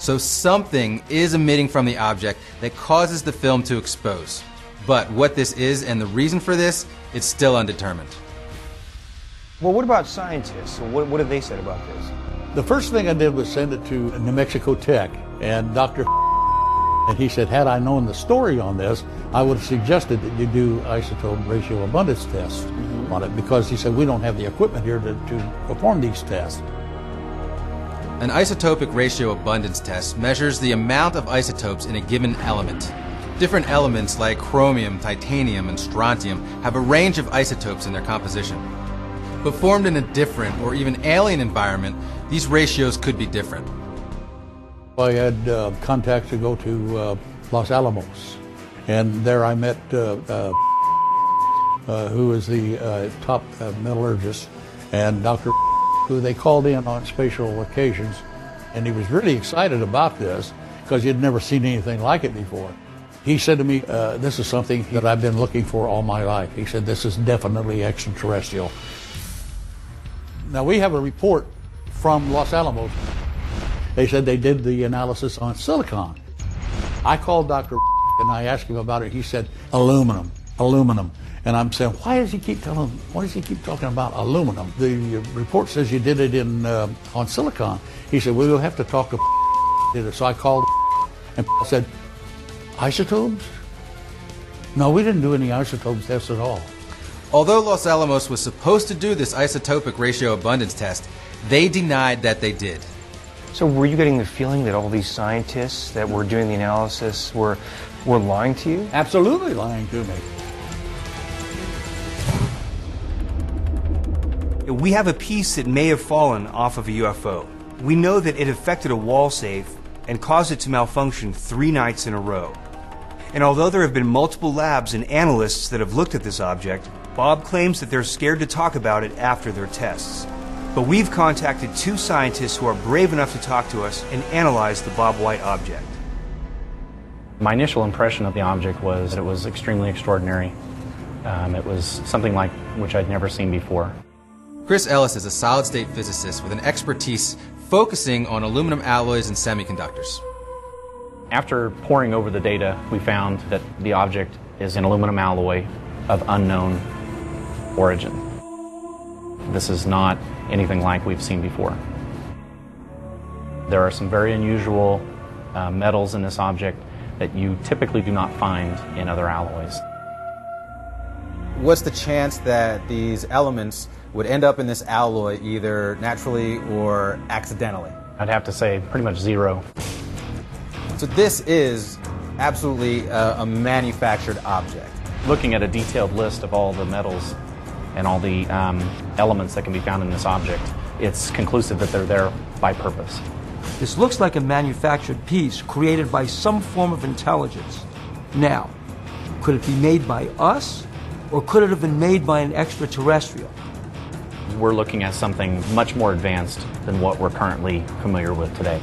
So something is emitting from the object that causes the film to expose. But what this is and the reason for this, it's still undetermined. Well, what about scientists? What have they said about this? The first thing I did was send it to New Mexico Tech, and Dr. and he said, had I known the story on this, I would have suggested that you do isotope ratio abundance tests on it, because he said, we don't have the equipment here to perform these tests. An isotopic ratio abundance test measures the amount of isotopes in a given element. Different elements like chromium, titanium, and strontium have a range of isotopes in their composition. But formed in a different or even alien environment, these ratios could be different. I had contacts to go to Los Alamos, and there I met who is the top metallurgist, and Dr. who they called in on special occasions, and he was really excited about this because he had never seen anything like it before. He said to me, this is something that I've been looking for all my life. He said, this is definitely extraterrestrial. Now, we have a report from Los Alamos. They said they did the analysis on silicon. I called Dr. and I asked him about it. He said, aluminum, aluminum. And I'm saying, why does he keep talking about aluminum? The report says you did it on silicon. He said, well, we'll have to talk to So I called and said, isotopes? No, we didn't do any isotopes tests at all. Although Los Alamos was supposed to do this isotopic ratio abundance test, they denied that they did. So were you getting the feeling that all these scientists that were doing the analysis were lying to you? Absolutely lying to me. We have a piece that may have fallen off of a UFO. We know that it affected a wall safe and caused it to malfunction 3 nights in a row. And although there have been multiple labs and analysts that have looked at this object, Bob claims that they're scared to talk about it after their tests. But we've contacted 2 scientists who are brave enough to talk to us and analyze the Bob White object. My initial impression of the object was that it was extremely extraordinary. It was something like which I'd never seen before. Chris Ellis is a solid-state physicist with an expertise focusing on aluminum alloys and semiconductors. After poring over the data, we found that the object is an aluminum alloy of unknown origin. This is not anything like we've seen before. There are some very unusual metals in this object that you typically do not find in other alloys. What's the chance that these elements would end up in this alloy either naturally or accidentally? I'd have to say pretty much 0. So this is absolutely a manufactured object. Looking at a detailed list of all the metals and all the elements that can be found in this object, it's conclusive that they're there by purpose. This looks like a manufactured piece created by some form of intelligence. Now, could it be made by us, or could it have been made by an extraterrestrial? We're looking at something much more advanced than what we're currently familiar with today.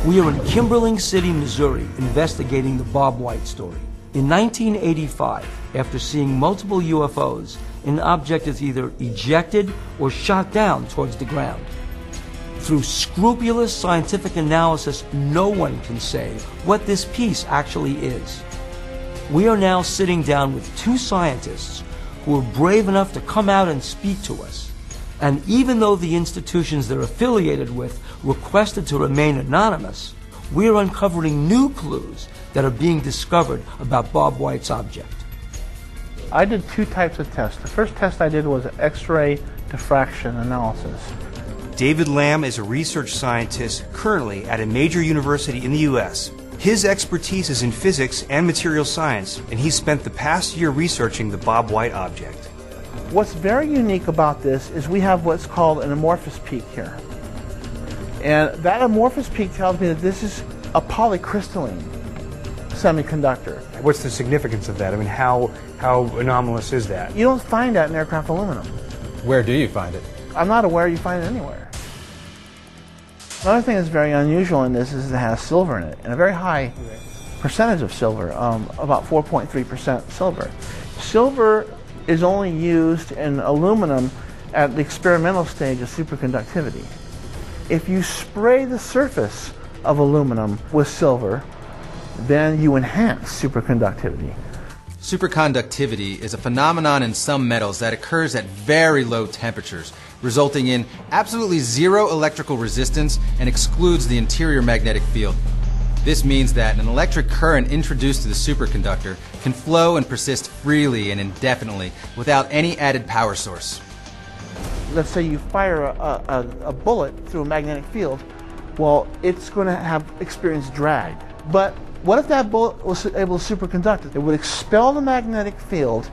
We are in Kimberling City, Missouri, investigating the Bob White story. In 1985, after seeing multiple UFOs, an object is either ejected or shot down towards the ground. Through scrupulous scientific analysis, no one can say what this piece actually is. We are now sitting down with 2 scientists who are brave enough to come out and speak to us. And even though the institutions they're affiliated with requested to remain anonymous, we are uncovering new clues that are being discovered about Bob White's object. I did 2 types of tests. The first test I did was X-ray diffraction analysis. David Lamb is a research scientist currently at a major university in the U.S. His expertise is in physics and material science, and he spent the past year researching the Bob White object. What's very unique about this is we have what's called an amorphous peak here. And that amorphous peak tells me that this is a polycrystalline semiconductor. What's the significance of that? I mean, how anomalous is that? You don't find that in aircraft aluminum. Where do you find it? I'm not aware you find it anywhere. Another thing that's very unusual in this is it has silver in it, and a very high percentage of silver, about 4.3% silver. Silver is only used in aluminum at the experimental stage of superconductivity. If you spray the surface of aluminum with silver, then you enhance superconductivity. Superconductivity is a phenomenon in some metals that occurs at very low temperatures, resulting in absolutely zero electrical resistance and excludes the interior magnetic field. This means that an electric current introduced to the superconductor can flow and persist freely and indefinitely without any added power source. Let's say you fire a bullet through a magnetic field, well, it's going to have experienced drag. But what if that bullet was able to superconduct? It would expel the magnetic field,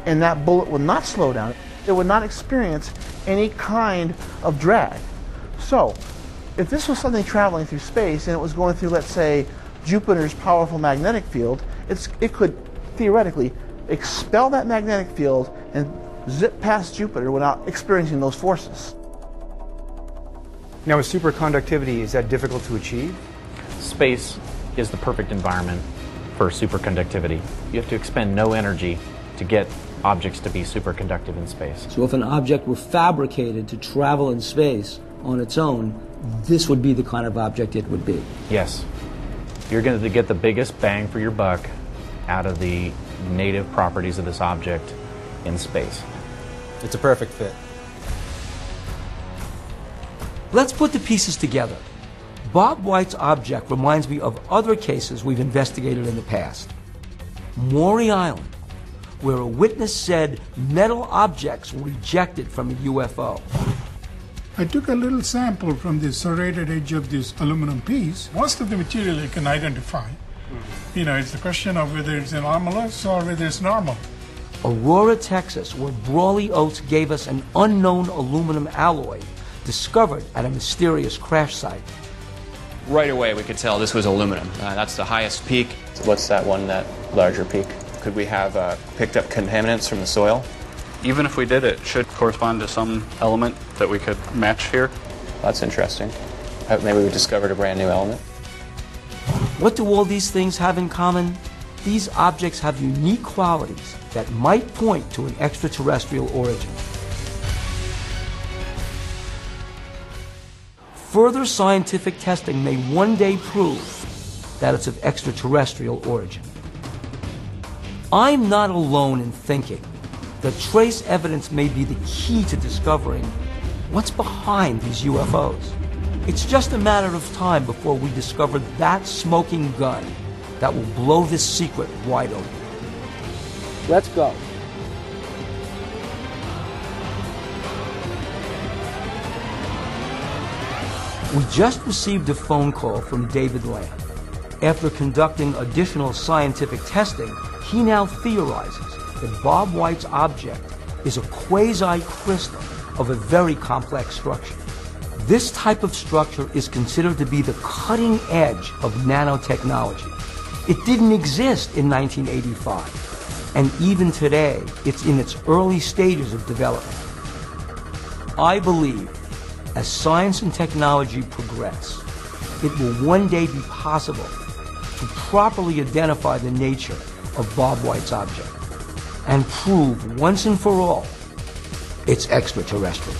and that bullet would not slow down. It would not experience any kind of drag. So, if this was something traveling through space and it was going through, let's say, Jupiter's powerful magnetic field, it could theoretically expel that magnetic field and zip past Jupiter without experiencing those forces. Now, with superconductivity, is that difficult to achieve? Space is the perfect environment for superconductivity. You have to expend no energy to get objects to be superconductive in space. So if an object were fabricated to travel in space on its own, this would be the kind of object it would be. Yes. You're going to get the biggest bang for your buck out of the native properties of this object in space. It's a perfect fit. Let's put the pieces together. Bob White's object reminds me of other cases we've investigated in the past. Maury Island, where a witness said metal objects were ejected from a UFO. I took a little sample from the serrated edge of this aluminum piece. Most of the material you can identify. You know, it's the question of whether it's anomalous or whether it's normal. Aurora, Texas, where Brawley Oates gave us an unknown aluminum alloy discovered at a mysterious crash site. Right away we could tell this was aluminum. That's the highest peak. What's that one, that larger peak? Could we have picked up contaminants from the soil? Even if we did, it should correspond to some element that we could match here. That's interesting. Maybe we discovered a brand new element. What do all these things have in common? These objects have unique qualities that might point to an extraterrestrial origin. Further scientific testing may one day prove that it's of extraterrestrial origin. I'm not alone in thinking that trace evidence may be the key to discovering what's behind these UFOs. It's just a matter of time before we discover that smoking gun that will blow this secret wide open. Let's go. We just received a phone call from David Lamb. After conducting additional scientific testing, he now theorizes that Bob White's object is a quasi-crystal of a very complex structure. This type of structure is considered to be the cutting edge of nanotechnology. It didn't exist in 1985, and even today, it's in its early stages of development. I believe as science and technology progress, it will one day be possible to properly identify the nature of Bob White's object and prove once and for all it's extraterrestrial.